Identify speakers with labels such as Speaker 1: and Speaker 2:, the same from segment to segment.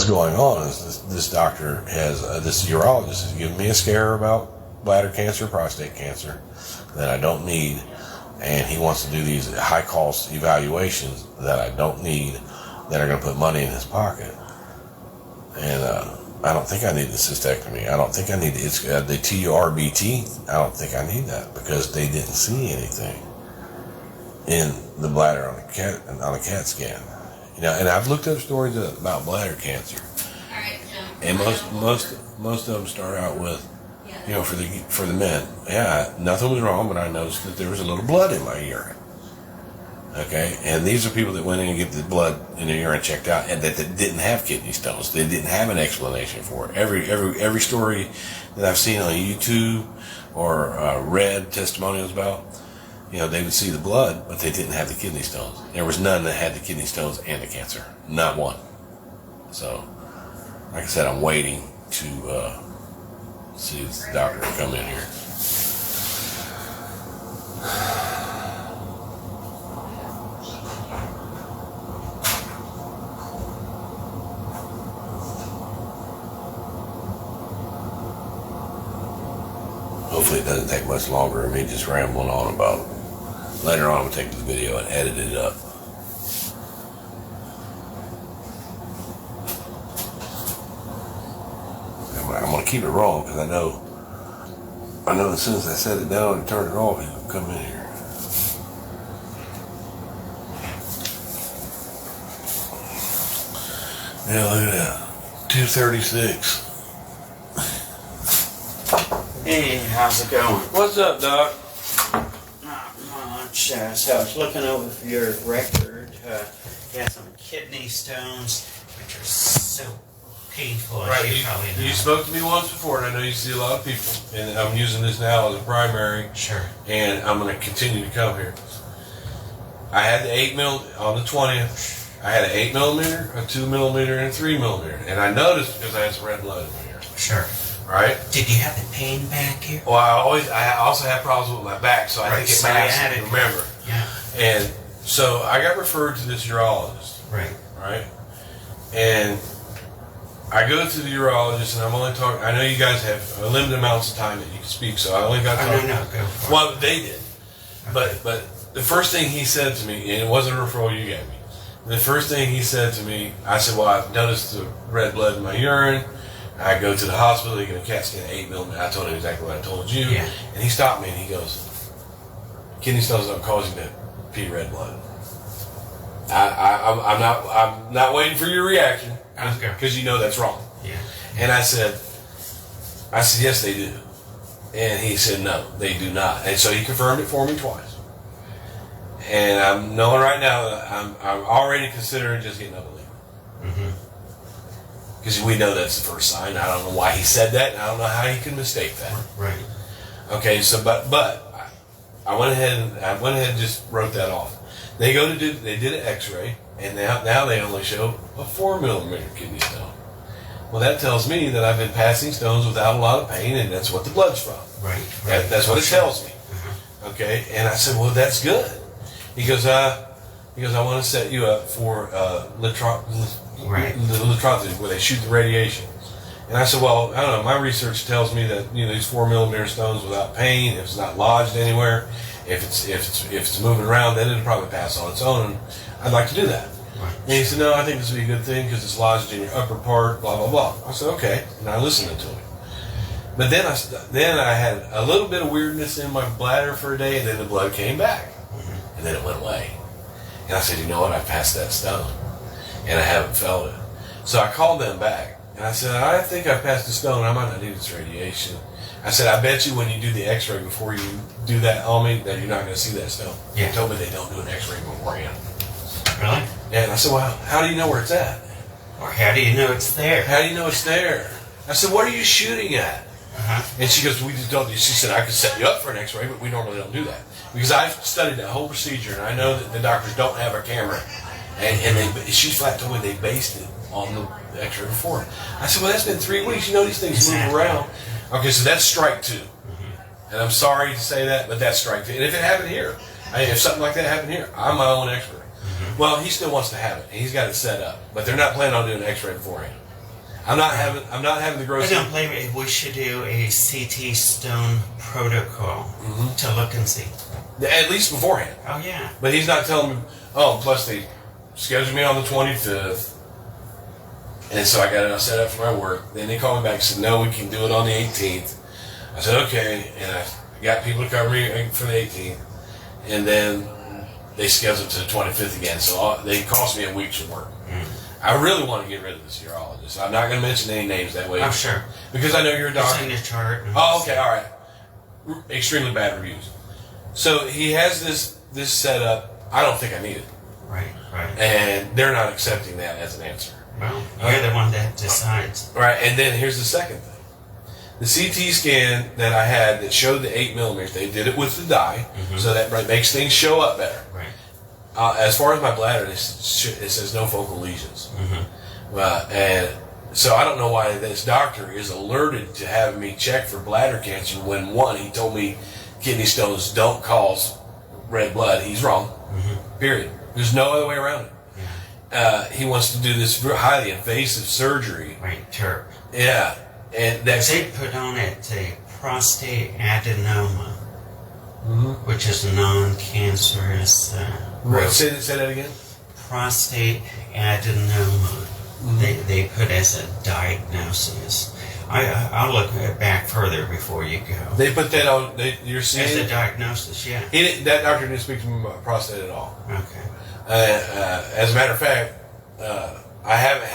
Speaker 1: going on is this doctor has, this urologist has given me a scare about bladder cancer, prostate cancer that I don't need, and he wants to do these high-cost evaluations that I don't need, that are going to put money in his pocket. And I don't think I need the cystectomy. I don't think I need the TURBT. I don't think I need that because they didn't see anything in the bladder on a CAT scan. You know, and I've looked up stories about bladder cancer, and most of them start out with, you know, for the men, yeah, nothing was wrong, but I noticed that there was a little blood in my urine. Okay, and these are people that went in and get the blood in their urine checked out, and that didn't have kidney stones. They didn't have an explanation for it. Every story that I've seen on YouTube or read testimonials about, you know, they would see the blood, but they didn't have the kidney stones. There was none that had the kidney stones and the cancer. Not one. So, like I said, I'm waiting to see if the doctor will come in here. Hopefully it doesn't take much longer of me just rambling on about it. Later on, I'm going to take this video and edit it up. I'm going to keep it rolling because I know as soon as I set it down and turn it off, he's going to come in here. Yeah, look at that. 2:36.
Speaker 2: Hey, how's it going?
Speaker 1: What's up, Doc?
Speaker 2: Not much. So I was looking over your record. You had some kidney stones, which are so painful.
Speaker 1: Right, you spoke to me once before, and I know you see a lot of people, and I'm using this now as a primary.
Speaker 2: Sure.
Speaker 1: And I'm going to continue to come here. I had the 8 mil on the 20th. I had an 8 millimeter, a 2 millimeter, and a 3 millimeter, and I noticed because I had some red blood in my ear.
Speaker 2: Sure.
Speaker 1: Right?
Speaker 2: Did you have the pain back here?
Speaker 1: Well, I also had problems with my back, so I think it masks. Remember?
Speaker 2: Yeah.
Speaker 1: And so I got referred to this urologist.
Speaker 2: Right.
Speaker 1: Right. And I go to the urologist, and I'm only talking. I know you guys have a limited amounts of time that you can speak, so I only got to.
Speaker 2: No, go for it.
Speaker 1: Well, they did, but the first thing he said to me, and it wasn't a referral you gave me. The first thing he said to me, I said, "Well, I've noticed the red blood in my urine. I go to the hospital, they get a CAT scan, 8 millimeter. I told him exactly what I told you.
Speaker 2: Yeah.
Speaker 1: And he stopped me and he goes, kidney stones don't cause you to pee red blood. I'm not waiting for your reaction because you know that's wrong.
Speaker 2: Yeah.
Speaker 1: And I said, yes, they do. And he said, no, they do not. And so he confirmed it for me twice. And I'm knowing right now that I'm already considering just getting up and leaving.
Speaker 2: Mm-hmm.
Speaker 1: Because we know that's the first sign. I don't know why he said that, and I don't know how he could mistake that.
Speaker 2: Right.
Speaker 1: Okay, so but I went ahead and just wrote that off. They did an X-ray, and now they only show a 4 millimeter kidney stone. Well, that tells me that I've been passing stones without a lot of pain, and that's what the blood's from.
Speaker 2: Right.
Speaker 1: That's what it tells me.
Speaker 2: Mm-hmm.
Speaker 1: Okay, and I said, well, that's good, because I want to set you up for the lithotripsy, where they shoot the radiation. And I said, well, I don't know, my research tells me that, you know, these 4 millimeter stones without pain, if it's not lodged anywhere, if it's moving around, then it'll probably pass on its own, and I'd like to do that.
Speaker 2: Right.
Speaker 1: And he said, no, I think this would be a good thing because it's lodged in your upper part, blah, blah, blah. I said, okay, and I listened to him. But then I had a little bit of weirdness in my bladder for a day, and then the blood came back, and then it went away. And I said, you know what, I passed that stone, and I haven't felt it. So I called them back, and I said, I think I passed the stone, I might not need this radiation. I said, I bet you when you do the x-ray before you do that on me, that you're not going to see that stone.
Speaker 2: Yeah.
Speaker 1: They told me they don't do an x-ray beforehand.
Speaker 2: Really?
Speaker 1: Yeah, and I said, well, how do you know where it's at?
Speaker 2: Or how do you know it's there?
Speaker 1: How do you know it's there? I said, what are you shooting at? And she goes, we just don't. She said, I could set you up for an x-ray, but we normally don't do that. Because I've studied that whole procedure, and I know that the doctors don't have a camera. And she flat told me they based it on the x-ray before. I said, well, that's been 3 weeks. You know these things move around. Okay, so that's strike 2. And I'm sorry to say that, but that's strike 2. And if it happened here, if something like that happened here, I'm my own expert. Well, he still wants to have it. He's got it set up. But they're not planning on doing an x-ray beforehand. I'm not having the
Speaker 2: I
Speaker 1: gross.
Speaker 2: don't blame it. We should do a CT stone protocol to look and see.
Speaker 1: At least beforehand.
Speaker 2: Oh, yeah.
Speaker 1: But he's not telling me, oh, plus they scheduled me on the 25th. And so I got it all set up for my work. Then they called me back and said, no, we can do it on the 18th. I said, okay. And I got people to cover me for the 18th. And then they scheduled to the 25th again. So they cost me a week's work. I really want to get rid of this urologist. I'm not going to mention any names that way.
Speaker 2: Oh, sure.
Speaker 1: Because I know you're a doctor.
Speaker 2: It's in your chart.
Speaker 1: Oh, okay, all right. Extremely bad reviews. So he has this set up. I don't think I need it.
Speaker 2: Right.
Speaker 1: And they're not accepting that as an answer.
Speaker 2: Well, you're the one that decides.
Speaker 1: Right, and then here's the second thing. The CT scan that I had that showed the 8 millimeters, they did it with the dye, so that makes things show up better.
Speaker 2: Right.
Speaker 1: As far as my bladder, it says no focal lesions. And so I don't know why this doctor is alerted to having me check for bladder cancer when, one, he told me kidney stones don't cause red blood. He's wrong. Period. There's no other way around it. He wants to do this highly invasive surgery.
Speaker 2: Right, TURP.
Speaker 1: Yeah. And that's
Speaker 2: they put on it a prostate adenoma, which is a non-cancerous growth.
Speaker 1: Say that again?
Speaker 2: Prostate adenoma. They put as a diagnosis. I'll look back further before you go.
Speaker 1: They put that on. You're seeing
Speaker 2: as a diagnosis, yeah.
Speaker 1: That doctor didn't speak to me about prostate at all.
Speaker 2: Okay.
Speaker 1: As a matter of fact, I haven't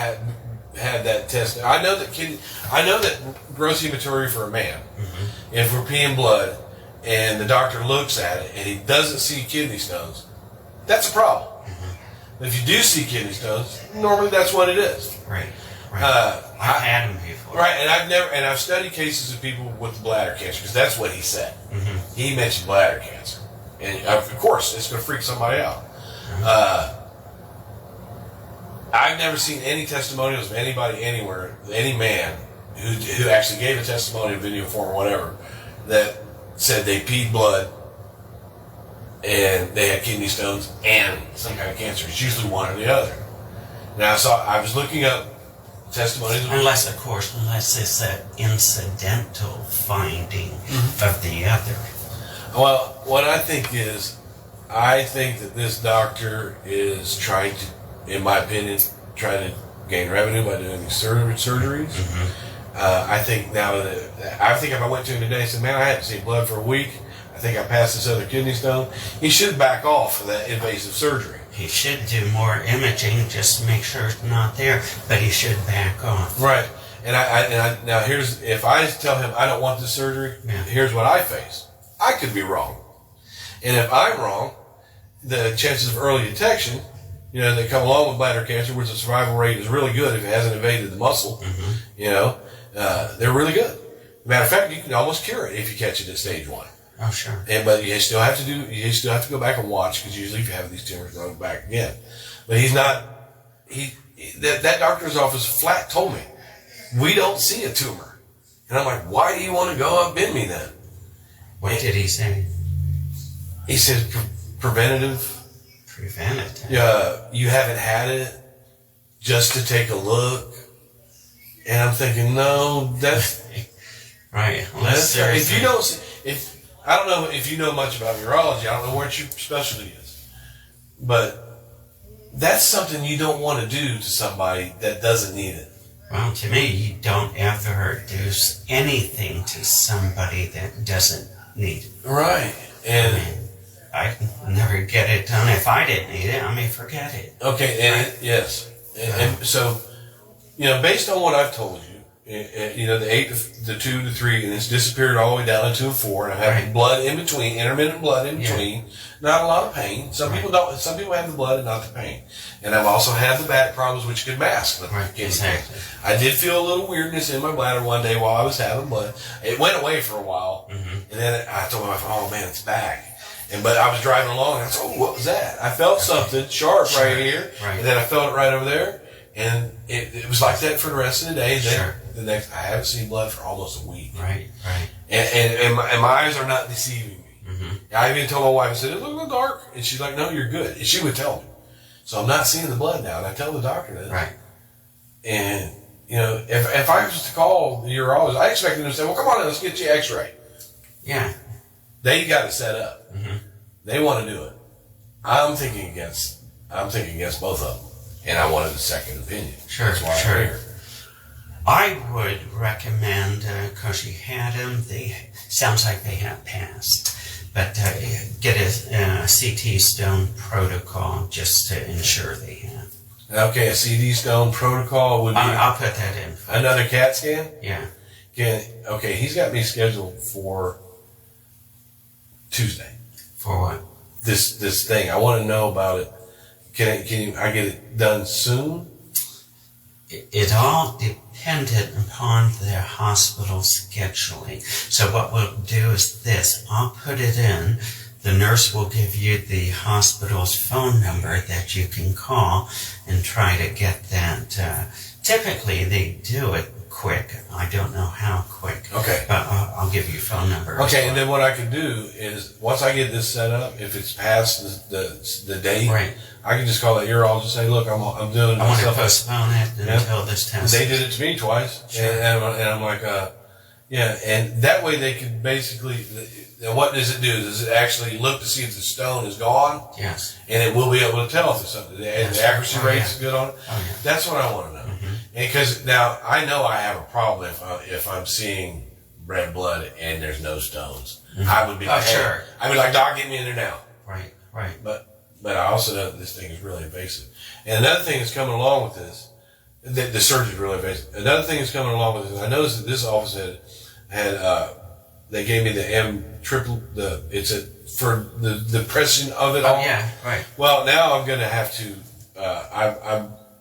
Speaker 1: had that test. I know that gross hematuria for a man, if we're peeing blood, and the doctor looks at it and he doesn't see kidney stones, that's a problem. If you do see kidney stones, normally that's what it is.
Speaker 2: Right. I've had them before.
Speaker 1: Right, and I've studied cases of people with bladder cancer because that's what he said. He mentioned bladder cancer, and of course it's going to freak somebody out. I've never seen any testimonials of anybody anywhere, any man who actually gave a testimony in video form or whatever, that said they peed blood and they had kidney stones and some kind of cancer. It's usually one or the other. Now, I was looking up testimonies.
Speaker 2: Unless it's an incidental finding of the other.
Speaker 1: Well, what I think that this doctor is trying to, in my opinion, trying to gain revenue by doing these surgeries. I think if I went to him today and said, man, I haven't seen blood for a week, I think I passed this other kidney stone, he should back off of that invasive surgery.
Speaker 2: He should do more imaging just to make sure it's not there, but he should back off.
Speaker 1: Right. And now if I tell him I don't want this surgery, here's what I face. I could be wrong. And if I'm wrong, the chances of early detection, that come along with bladder cancer, which the survival rate is really good if it hasn't invaded the muscle, they're really good. Matter of fact, you can almost cure it if you catch it at stage 1.
Speaker 2: Oh, sure.
Speaker 1: But you still have to go back and watch, because usually if you have these tumors, go back again. But that doctor's office flat told me, we don't see a tumor. And I'm like, why do you want to go up in me then?
Speaker 2: What did he say?
Speaker 1: He said preventative.
Speaker 2: Preventative?
Speaker 1: You haven't had it just to take a look. And I'm thinking, no, that's...
Speaker 2: Right.
Speaker 1: I don't know if you know much about urology. I don't know what your specialty is. But that's something you don't want to do to somebody that doesn't need it.
Speaker 2: Well, to me, you don't ever do anything to somebody that doesn't need it.
Speaker 1: Right. And
Speaker 2: I never get it done. If I didn't need it, I may forget it.
Speaker 1: Okay, and yes. And so, based on what I've told you, the 8 to the 2 to 3, and it's disappeared all the way down to 2 and 4, and I'm having blood in between, intermittent blood in between, not a lot of pain. Some people don't. Some people have the blood and not the pain. And I've also had the back problems, which could mask the
Speaker 2: Exactly.
Speaker 1: I did feel a little weirdness in my bladder one day while I was having blood. It went away for a while, and then I told my wife, "Oh man, it's back." But I was driving along, and I said, "Oh, what was that?" I felt something sharp right here, and then I felt it right over there, and it was like that for the rest of the day. Then the next, I haven't seen blood for almost a week.
Speaker 2: Right.
Speaker 1: And my eyes are not deceiving me. I even told my wife, I said, "It looks a little dark," and she's like, "No, you're good." And she would tell me. So I'm not seeing the blood now, and I tell the doctor that.
Speaker 2: Right.
Speaker 1: And you know, if I was to call the urologist, I expect them to say, well, come on in, let's get you x-ray.
Speaker 2: Yeah.
Speaker 1: They got it set up. Mm-hmm. They want to do it. I'm thinking against both of them. And I wanted a second opinion.
Speaker 2: Sure,
Speaker 1: That's why
Speaker 2: sure.
Speaker 1: I'm here.
Speaker 2: I would recommend, because you had them, sounds like they have passed, but get a CT stone protocol just to ensure they have.
Speaker 1: Okay, a CD stone protocol would be...
Speaker 2: I'll put that in.
Speaker 1: Another CAT scan?
Speaker 2: Yeah.
Speaker 1: Okay, he's got me scheduled for Tuesday.
Speaker 2: For what?
Speaker 1: This thing. I want to know about it. Can I get it done soon?
Speaker 2: It all depended upon their hospital scheduling. So what we'll do is this. I'll put it in. The nurse will give you the hospital's phone number that you can call and try to get that. Typically, they do it quick. I don't know how quick.
Speaker 1: Okay.
Speaker 2: But I'll give you a phone number.
Speaker 1: Okay, and then what I could do is, once I get this set up, if it's past the date,
Speaker 2: right.
Speaker 1: I can just call that urologist and say, look, I'm doing
Speaker 2: I want to
Speaker 1: myself.
Speaker 2: postpone it until this test.
Speaker 1: They did it to me twice.
Speaker 2: Sure.
Speaker 1: And I'm like, yeah, and that way they could basically, what does it do? Does it actually look to see if the stone is gone?
Speaker 2: Yes.
Speaker 1: And it will be able to tell if it's something. The accuracy rate is good on it.
Speaker 2: Oh, yeah.
Speaker 1: That's what I want to know. Mm-hmm. Because now I know I have a problem if I'm seeing red blood and there's no stones. Mm-hmm. I would be like,
Speaker 2: sure.
Speaker 1: I'd be like, Doc, get me in there now.
Speaker 2: Right, right.
Speaker 1: But I also know that this thing is really invasive. And another thing that's coming along with this, the surgery is really invasive. Another thing that's coming along with this, I noticed that this office had they gave me the for the pressing of it all.
Speaker 2: Oh yeah, right.
Speaker 1: Well, now I'm gonna have to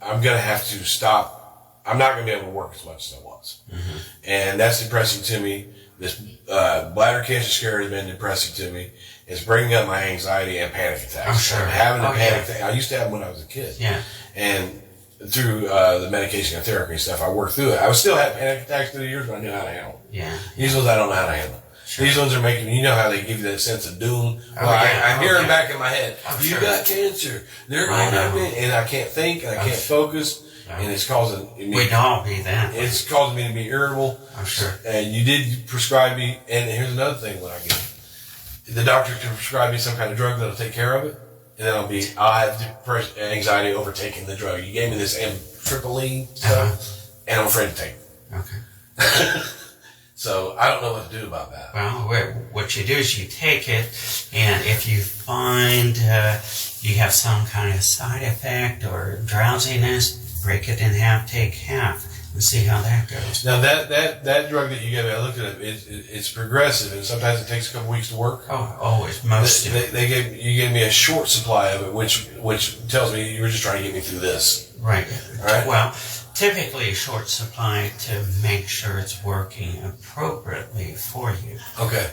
Speaker 1: I'm gonna have to stop. I'm not gonna be able to work as much as I was, mm-hmm. And that's depressing to me. This bladder cancer scare has been depressing to me. It's bringing up my anxiety and panic attacks.
Speaker 2: I'm sure.
Speaker 1: I'm having a panic attack. I used to have them when I was a kid.
Speaker 2: Yeah.
Speaker 1: And through the medication and therapy and stuff, I worked through it. I would still have panic attacks through the years, but I knew how to handle them.
Speaker 2: Yeah.
Speaker 1: These ones I don't know how to handle. Sure. These ones are making me, you know how they give you that sense of doom? I'm hearing back in my head, you got cancer. They're going to me. And I can't think, and I can't focus. And it's causing me.
Speaker 2: We'd all be that.
Speaker 1: It's causing me to be irritable.
Speaker 2: I'm sure.
Speaker 1: And you did prescribe me. And here's another thing: when I get the doctor can prescribe me some kind of drug that'll take care of it, and then I'll have depression, anxiety overtaking the drug. You gave me this M-triple-E stuff, and I'm afraid to take it.
Speaker 2: Okay.
Speaker 1: So I don't know what to do about that.
Speaker 2: Well, what you do is you take it, and if you find you have some kind of side effect or drowsiness, break it in half, take half, and see how that goes.
Speaker 1: Now that drug that you gave me, I looked at it. It's progressive, and sometimes it takes a couple weeks to work.
Speaker 2: Oh, always, most.
Speaker 1: You gave me a short supply of it, which tells me you were just trying to get me through this.
Speaker 2: Right.
Speaker 1: Right.
Speaker 2: Well, typically a short supply to make sure it's working appropriately for you.
Speaker 1: Okay.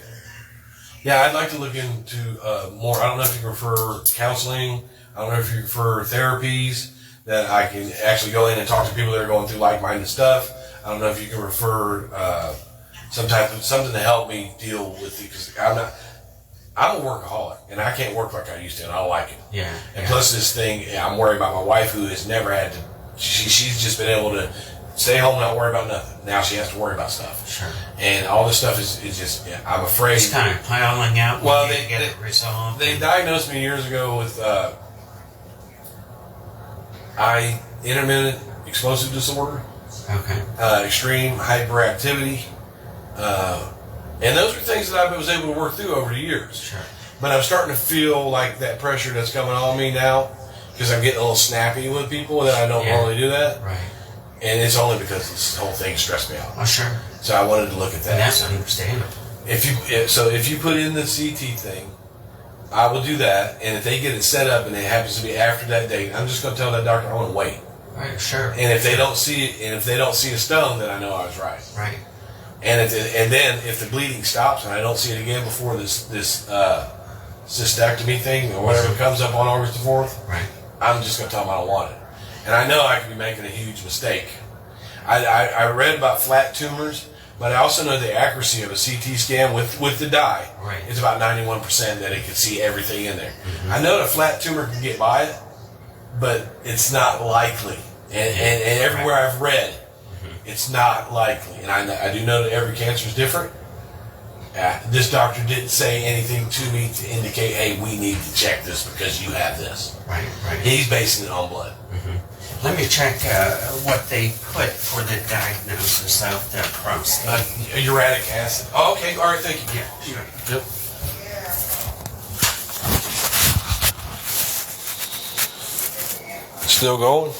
Speaker 1: Yeah, I'd like to look into more. I don't know if you prefer counseling. I don't know if you prefer therapies that I can actually go in and talk to people that are going through like-minded stuff. I don't know if you can refer something to help me deal with it, because I'm a workaholic and I can't work like I used to, and I don't like it.
Speaker 2: Yeah.
Speaker 1: And plus this thing, I'm worried about my wife, who has never had to. She's just been able to stay home and not worry about nothing. Now she has to worry about stuff.
Speaker 2: Sure.
Speaker 1: And all this stuff is just, I'm afraid.
Speaker 2: It's kind of piling out.
Speaker 1: Well,
Speaker 2: they get it resolved.
Speaker 1: They diagnosed me years ago with intermittent explosive disorder.
Speaker 2: Okay.
Speaker 1: Extreme hyperactivity. And those are things that I was able to work through over the years.
Speaker 2: Sure.
Speaker 1: But I'm starting to feel like that pressure that's coming on me now, because I'm getting a little snappy with people that I don't normally do that.
Speaker 2: Right.
Speaker 1: And it's only because this whole thing stressed me out.
Speaker 2: Oh, sure.
Speaker 1: So I wanted to look at that.
Speaker 2: And that's understandable.
Speaker 1: If you put in the CT thing, I will do that. And if they get it set up and it happens to be after that date, I'm just going to tell that doctor I want to wait.
Speaker 2: Right. Sure.
Speaker 1: And if they don't see it, and if they don't see a stone, then I know I was right.
Speaker 2: Right.
Speaker 1: And then if the bleeding stops and I don't see it again before this cystectomy thing or whatever comes up on August the 4th,
Speaker 2: right,
Speaker 1: I'm just going to tell them I don't want it. And I know I could be making a huge mistake. I read about flat tumors, but I also know the accuracy of a CT scan with the dye.
Speaker 2: Right.
Speaker 1: It's about 91% that it can see everything in there. Mm-hmm. I know a flat tumor can get by it, but it's not likely. And everywhere I've read, it's not likely. And I do know that every cancer is different. This doctor didn't say anything to me to indicate, hey, we need to check this because you have this.
Speaker 2: Right.
Speaker 1: He's basing it on blood.
Speaker 2: Mm-hmm. Let me check what they put for the diagnosis of the prostate.
Speaker 1: Uric acid. Oh, okay. All right. Thank you.
Speaker 2: Yeah, sure.
Speaker 1: Yep. Still going?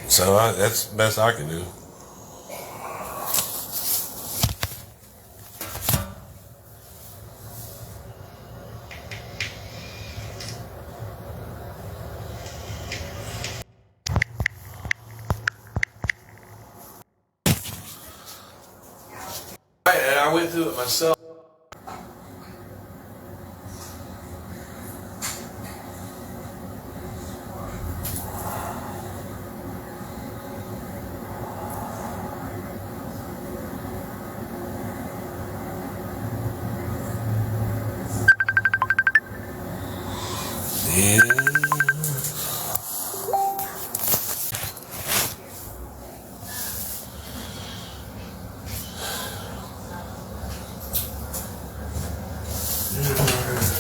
Speaker 1: So that's the best I can do. Right, and I went through it myself. Yeah.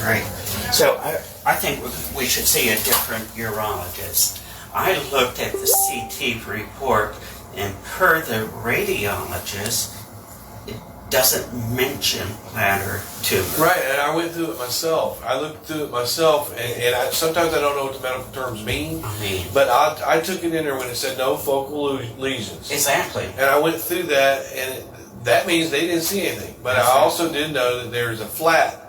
Speaker 2: Right. So I think we should see a different urologist. I looked at the CT report, and per the radiologist, it doesn't mention bladder tumor.
Speaker 1: Right, and I went through it myself. I looked through it myself, and sometimes I don't know what the medical terms mean. But I took it in there when it said no focal lesions.
Speaker 2: Exactly.
Speaker 1: And I went through that, and that means they didn't see anything. But I also did know that there's a flat.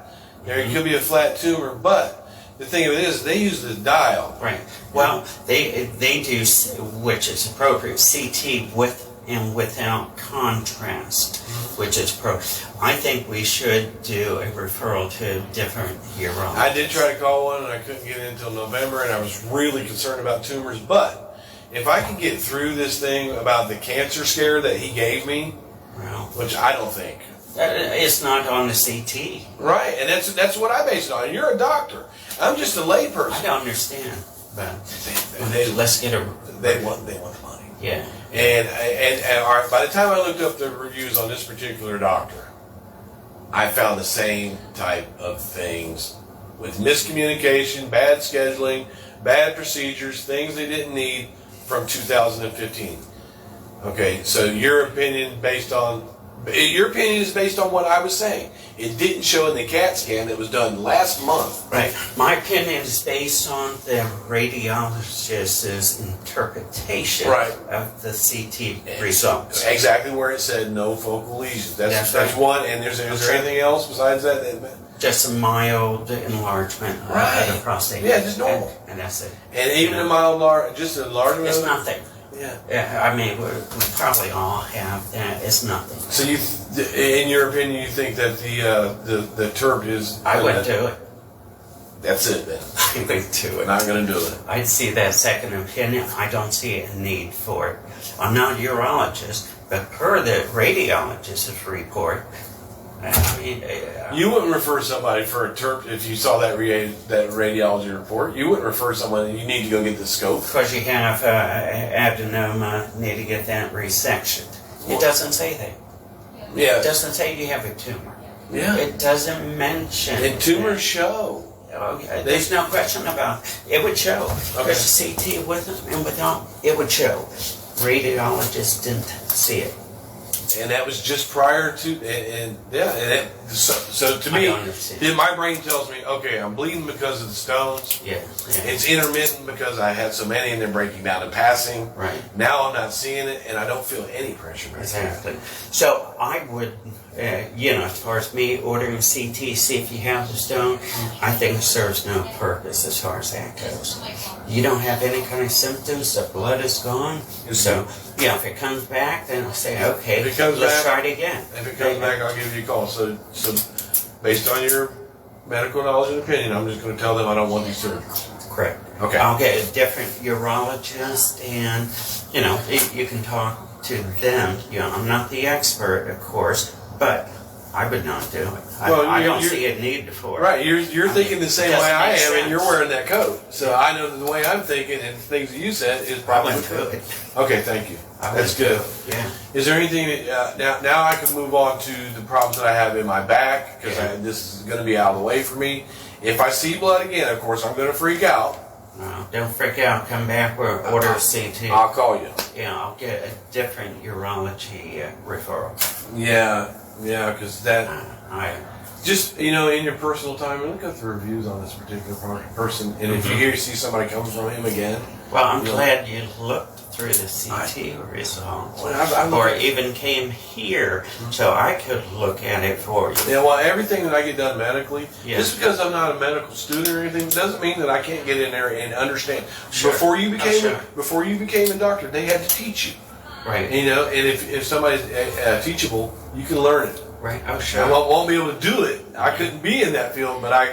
Speaker 1: There could be a flat tumor, but the thing of it is, they use the dial.
Speaker 2: Right. Well, they do, which is appropriate, CT with and without contrast, which is I think we should do a referral to different urologists.
Speaker 1: I did try to call one, and I couldn't get in until November, and I was really concerned about tumors. But if I could get through this thing about the cancer scare that he gave me,
Speaker 2: well,
Speaker 1: which I don't think.
Speaker 2: It's not on the CT.
Speaker 1: Right, and that's what I base it on. You're a doctor. I'm just a layperson.
Speaker 2: I don't understand, but
Speaker 1: let's
Speaker 2: get a.
Speaker 1: They want the money.
Speaker 2: Yeah.
Speaker 1: And all right, by the time I looked up the reviews on this particular doctor, I found the same type of things with miscommunication, bad scheduling, bad procedures, things they didn't need from 2015. Okay, so your opinion is based on what I was saying. It didn't show in the CAT scan that was done last month.
Speaker 2: Right. My opinion is based on the radiologist's interpretation of the CT results.
Speaker 1: Exactly where it said no focal lesions. That's one. And is there anything else besides that?
Speaker 2: Just a mild enlargement of the prostate.
Speaker 1: Yeah, just normal.
Speaker 2: And that's it.
Speaker 1: And even a mild, just an enlargement.
Speaker 2: It's nothing.
Speaker 1: Yeah.
Speaker 2: I mean, we probably all have that. It's nothing.
Speaker 1: So in your opinion, you think that the TERP is?
Speaker 2: I wouldn't do it.
Speaker 1: That's it then.
Speaker 2: I wouldn't do it.
Speaker 1: Not going to do it.
Speaker 2: I'd see that second opinion. I don't see a need for it. I'm not a urologist, but per the radiologist's report, I mean,
Speaker 1: you wouldn't refer somebody for a TERP if you saw that radiology report. You wouldn't refer someone. You need to go get the scope
Speaker 2: because you have adenoma. Need to get that resectioned. It doesn't say that.
Speaker 1: Yeah.
Speaker 2: It doesn't say you have a tumor.
Speaker 1: Yeah.
Speaker 2: It doesn't mention.
Speaker 1: And tumors show.
Speaker 2: Okay. There's no question about it. It would show.
Speaker 1: Okay.
Speaker 2: There's a CT with and without. It would show. Radiologists didn't see it.
Speaker 1: And that was just prior to, so to me, then my brain tells me, okay, I'm bleeding because of the stones.
Speaker 2: Yeah.
Speaker 1: It's intermittent because I had so many and they're breaking down and passing.
Speaker 2: Right.
Speaker 1: Now I'm not seeing it and I don't feel any pressure.
Speaker 2: Exactly. So I would, as far as me ordering a CT, see if you have the stone, I think it serves no purpose as far as that goes. You don't have any kind of symptoms, the blood is gone. So, if it comes back, then I'll say, okay, let's try it again.
Speaker 1: If it comes back, I'll give you a call. So based on your medical knowledge and opinion, I'm just going to tell them I don't want these surgeries.
Speaker 2: Correct.
Speaker 1: Okay.
Speaker 2: I'll get a different urologist, and, you can talk to them. I'm not the expert, of course, but I would not do it.
Speaker 1: Well,
Speaker 2: I don't see a need for it.
Speaker 1: Right, you're thinking the same way I am, and you're
Speaker 2: sense.
Speaker 1: wearing that coat. So I know that the way I'm thinking and things that you said is probably
Speaker 2: I wouldn't do it.
Speaker 1: Okay, thank you.
Speaker 2: I
Speaker 1: That's
Speaker 2: wouldn't
Speaker 1: good.
Speaker 2: do it. Yeah.
Speaker 1: Is there anything now I can move on to the problems that I have in my back because this is going to be out of the way for me. If I see blood again, of course, I'm going to freak out.
Speaker 2: No, don't freak out. Come back. We'll order a CT.
Speaker 1: I'll call you.
Speaker 2: Yeah, I'll get a different urology referral.
Speaker 1: Yeah, because that
Speaker 2: I
Speaker 1: just in your personal time, look at the reviews on this particular person, and if you see somebody comes from him again.
Speaker 2: Well, I'm glad you looked through the CT results, or even came here so I could look at it for you.
Speaker 1: Yeah, well, everything that I get done medically,
Speaker 2: Yeah.
Speaker 1: just because I'm not a medical student or anything, doesn't mean that I can't get in there and understand.
Speaker 2: Sure.
Speaker 1: Before you
Speaker 2: Sure.
Speaker 1: became a doctor, they had to teach you.
Speaker 2: Right.
Speaker 1: And if somebody's teachable, you can learn it.
Speaker 2: Right. Oh, sure.
Speaker 1: I won't be able to do it. I couldn't be in that field, but I'm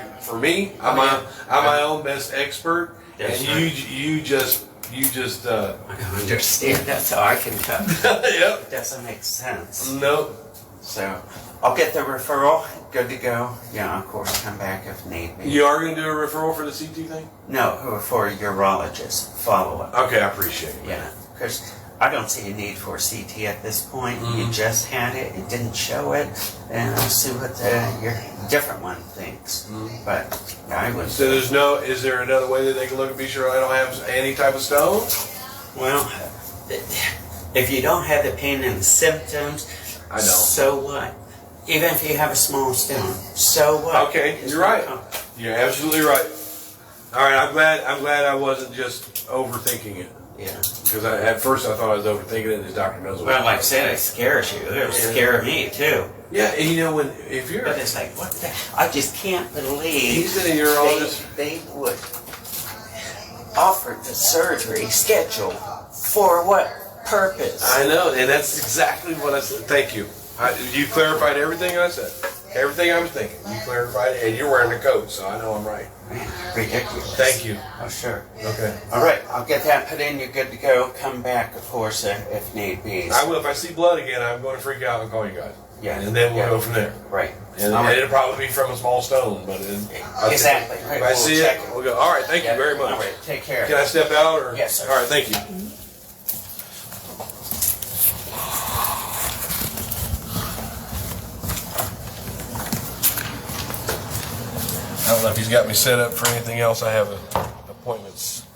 Speaker 1: my own best expert,
Speaker 2: That's
Speaker 1: and
Speaker 2: right.
Speaker 1: you just.
Speaker 2: I don't understand. That's how I can cut.
Speaker 1: Yep.
Speaker 2: It doesn't make sense.
Speaker 1: Nope.
Speaker 2: So I'll get the referral. Good to go. Yeah, of course, come back if need be.
Speaker 1: You are going to do a referral for the CT thing?
Speaker 2: No, for a urologist follow-up.
Speaker 1: Okay, I appreciate it.
Speaker 2: Yeah, because I don't see a need for CT at this point.
Speaker 1: Mm-hmm.
Speaker 2: You just had it. It didn't show it. And I'll see what your different one thinks.
Speaker 1: Mm-hmm.
Speaker 2: But I would...
Speaker 1: So is there another way that they can look and be sure I don't have any type of stone?
Speaker 2: Well, if you don't have the pain and the symptoms,
Speaker 1: I know.
Speaker 2: So what? Even if you have a small stone, so what?
Speaker 1: Okay,
Speaker 2: It's
Speaker 1: you're right.
Speaker 2: not-
Speaker 1: You're absolutely right. All right, I'm glad I wasn't just overthinking it.
Speaker 2: Yeah.
Speaker 1: Because at first I thought I was overthinking it, and this doctor knows what.
Speaker 2: Well, like I said, it scares you. It would scare me too.
Speaker 1: Yeah, and if you're
Speaker 2: But it's like, what the? I just can't believe
Speaker 1: he's in a urologist.
Speaker 2: they would offer the surgery schedule for what purpose?
Speaker 1: I know, and that's exactly what I said. Thank you. You clarified everything I said. Everything I was thinking. You clarified it, and you're wearing the coat, so I know I'm right.
Speaker 2: Man, ridiculous.
Speaker 1: Thank you.
Speaker 2: Oh, sure.
Speaker 1: Okay.
Speaker 2: All right, I'll get that put in. You're good to go. Come back, of course, if need be.
Speaker 1: I will. If I see blood again, I'm going to freak out and call you guys.
Speaker 2: Yeah.
Speaker 1: And then we'll go from there.
Speaker 2: Right.
Speaker 1: And it'll probably be from a small stone, but
Speaker 2: Exactly.
Speaker 1: If I see it, we'll go. All right. Thank you very much.
Speaker 2: All right. Take care.
Speaker 1: Can I step out? Or?
Speaker 2: Yes, sir.
Speaker 1: All right. Thank you. I don't know if he's got me set up for anything else. I have appointments.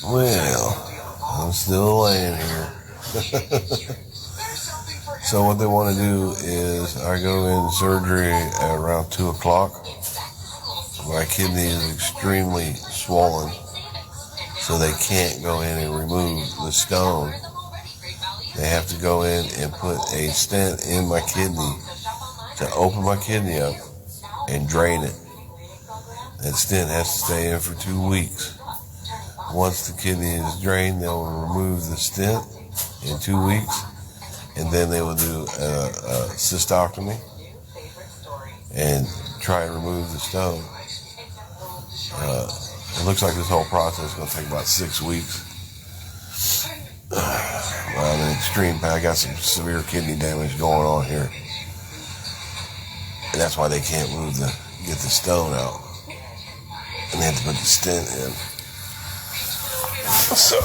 Speaker 1: Well, I'm still laying here. So what they want to do is I go in surgery at around 2 o'clock. My kidney is extremely swollen, so they can't go in and remove the stone. They have to go in and put a stent in my kidney to open my kidney up and drain it. That stent has to stay in for 2 weeks. Once the kidney is drained, they will remove the stent in 2 weeks, and then they will do a cystectomy and try and remove the stone. It looks like this whole process is going to take about 6 weeks. I'm in extreme pain. I got some severe kidney damage going on here, and that's why they can't get the stone out, and they have to put the stent in. So,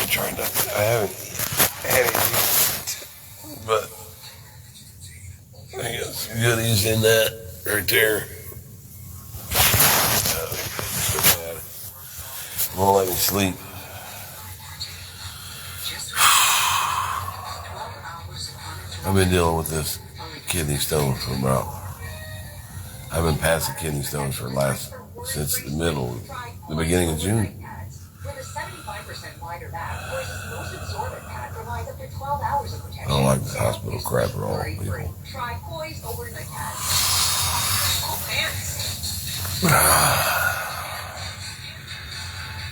Speaker 1: I'm trying to. I haven't had anything, but I got some goodies in that right there. Won't let me sleep. I've been dealing with this kidney stone for I've been passing kidney stones since the beginning of June. I don't like this hospital crap at all, people.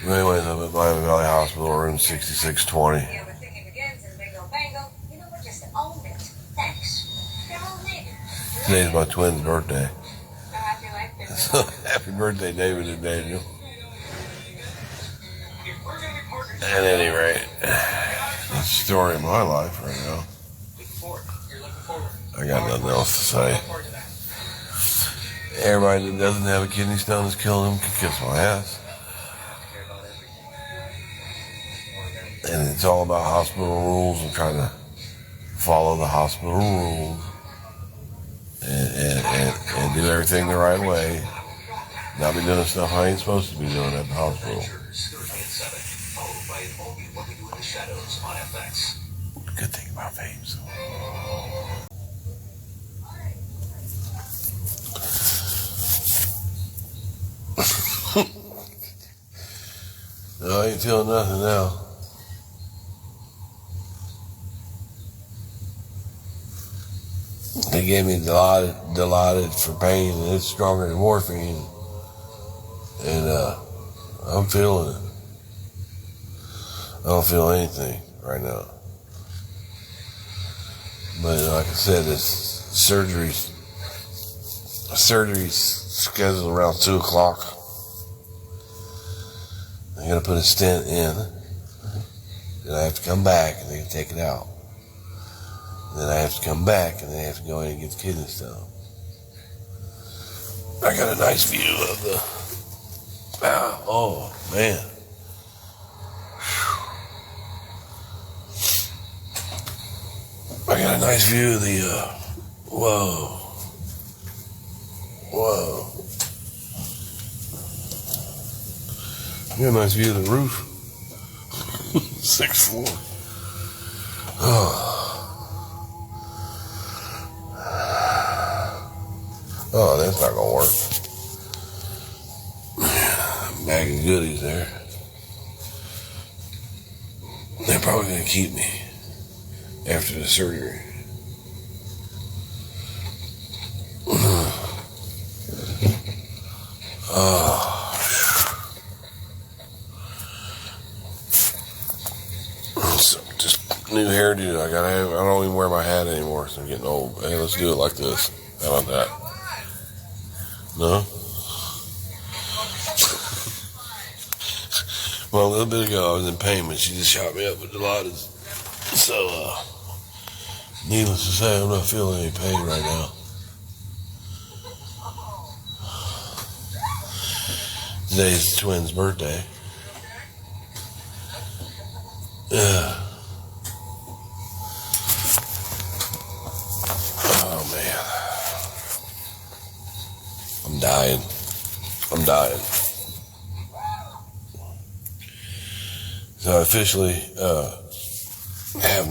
Speaker 1: Anyways, I'm at Miami Valley Hospital, room 6620. Today's my twin's birthday. So happy birthday, David and Daniel. At any rate, that's the story of my life right now. I got nothing else to say. Everybody that doesn't have a kidney stone that's killing them can kiss my ass. And it's all about hospital rules and trying to follow the hospital rules and do everything the right way. Not be doing stuff I ain't supposed to be doing at the hospital. Good thing about vapes. No, I ain't feeling nothing now. They gave me Dilaudid for pain, and it's stronger than morphine. And I'm feeling it. I don't feel anything right now. But like I said, this surgery's scheduled around 2 o'clock. I'm gonna put a stent in, then I have to come back and they can take it out. And then I have to come back and they have to go in and get the kidney stone. I got a nice view of the. Oh man. I got a nice view of the. Whoa. I got a nice view of the roof. 6th floor. Oh, that's not gonna work. Bag of goodies there. They're probably gonna keep me after the surgery. So just new hairdo. I don't even wear my hat anymore, so I'm getting old. Hey, let's do it like this. How about that? No? Well, a little bit ago I was in pain, but she just shot me up with Dilaudid. So, needless to say, I'm not feeling any pain right now. Today's the twins' birthday. Oh, man. I'm dying. So I officially have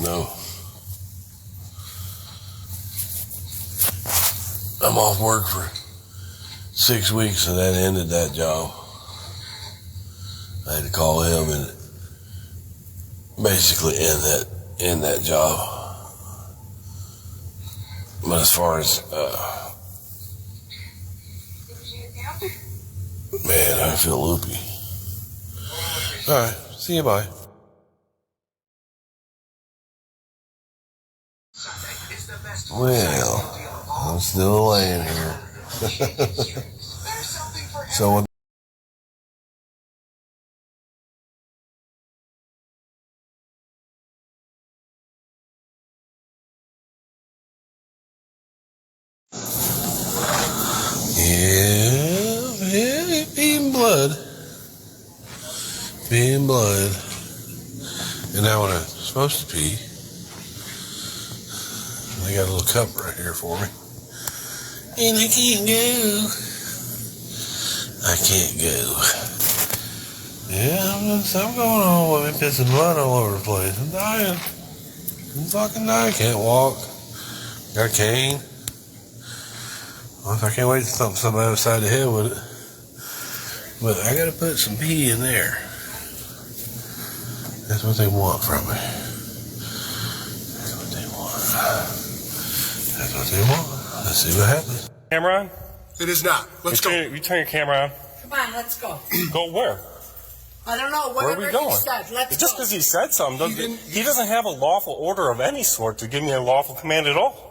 Speaker 1: I'm off work for 6 weeks, and that ended that job. I had to call him and basically end that job. But as far as man, I feel loopy. All right, see you, bye. Well, I'm still laying here. So yeah, being blood. And now when I'm supposed to pee, they got a little cup right here for me. And I can't go. Yeah, something going on with me, pissing blood all over the place. I'm dying. I'm fucking dying. Can't walk. Got a cane. Well, I can't wait to thump somebody upside the head with it. But I gotta put some pee in there. That's what they want from me. That's what they want. Let's see what happens.
Speaker 3: Camera on?
Speaker 4: It is not. Let's go.
Speaker 3: You turn your camera on.
Speaker 5: Come on, let's go.
Speaker 3: Go where?
Speaker 5: I don't know.
Speaker 3: Where are we
Speaker 5: Whatever
Speaker 3: going?
Speaker 5: he said, let's
Speaker 3: Just
Speaker 5: go.
Speaker 3: because he said something, he doesn't have a lawful order of any sort to give me a lawful command at all.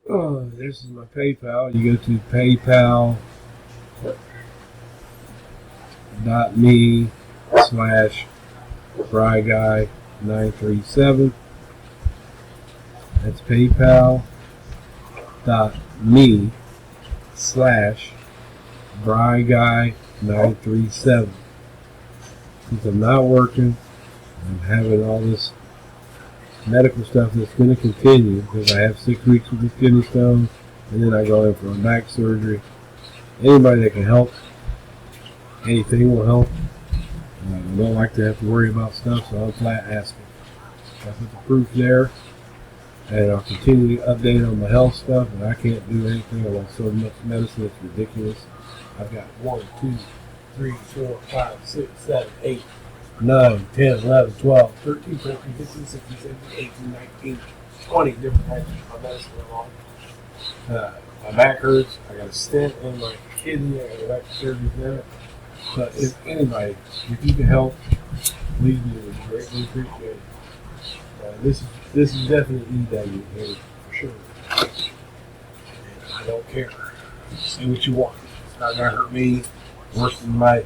Speaker 4: Oh, this is my PayPal. You go to paypal.me/BryanSt.John937. That's paypal.me/BryanSt.John937. Since I'm not working, I'm having all this medical stuff that's going to continue because I have 6 weeks with this kidney stone, and then I go in for a back surgery. Anybody that can help, anything will help. I don't like to have to worry about stuff, so I'm flat asking. I put the proof there, and I'll continue to update on my health stuff, and I can't do anything. I'm on so much medicine, it's ridiculous. I've got 1, 2, 3, 4, 5, 6, 7, 8, 9, 10, 11, 12, 13, 14, 15, 16, 17, 18, 19, 20 different types of medicine along. My back hurts. I got a stent in my kidney. I got a back surgery for that. But if anybody, if you can help, please do. It's greatly appreciated. This is definitely EW here for sure. And I don't care. Say what you want. It's not gonna hurt me worse than my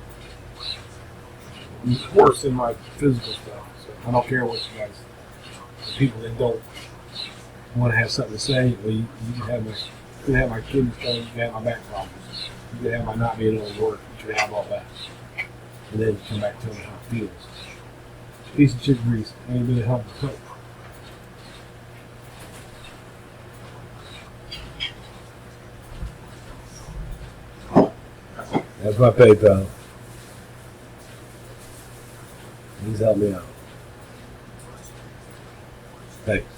Speaker 4: physical stuff. So I don't care what you guys. The people that don't want to have something to say, well, you can have my kidney stone, you can have my back problems, you can have my not being able to work, you can have all that, and then come back to me how it feels. Piece of shit grease ain't gonna help the cook. That's my PayPal. Please help me out. Thanks.